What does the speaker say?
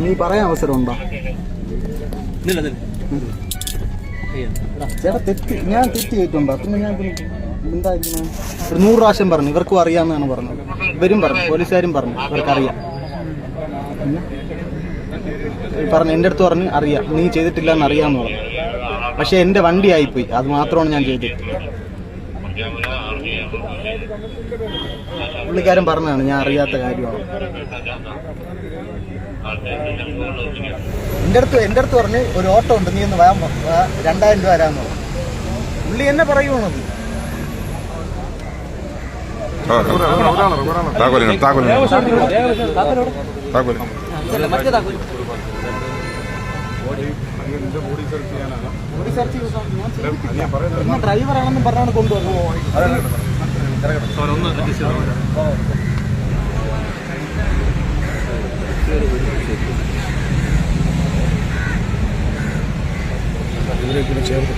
നീ പറയാൻ അവസരമുണ്ടോ? ചേട്ടാ ഞാൻ തെറ്റ് ചെയ്തിട്ടുണ്ടോ? പിന്നെ ഞാൻ എന്തായിരിക്കണം? ഒരു 100 പ്രാവശ്യം പറഞ്ഞു, ഇവർക്കും അറിയാമെന്നാണ് പറഞ്ഞത്. ഇവരും പറഞ്ഞു, പോലീസുകാരും പറഞ്ഞു ഇവർക്കറിയാം പറഞ്ഞു. എൻ്റെ അടുത്ത് പറഞ്ഞ് അറിയാം, നീ ചെയ്തിട്ടില്ല എന്ന് അറിയാമെന്ന് പറഞ്ഞു. പക്ഷെ എൻ്റെ വണ്ടി ആയിപ്പോയി, അത് മാത്രമാണ് ഞാൻ ചെയ്തത്. പുള്ളിക്കാരൻ പറഞ്ഞതാണ് ഞാൻ അറിയാത്ത കാര്യമാണ്. എൻ്റെ അടുത്ത് പറഞ്ഞ് ഒരു ഓട്ടോ ഉണ്ട്, നീ ഒന്ന് 2000 രൂപ തരാമെന്ന് പറഞ്ഞു. പുള്ളി എന്നെ പറയുവാണത്. ഡ്രൈവറാണെന്നും പറഞ്ഞാണ് കൊണ്ടുവന്നത്. ചേർത്ത്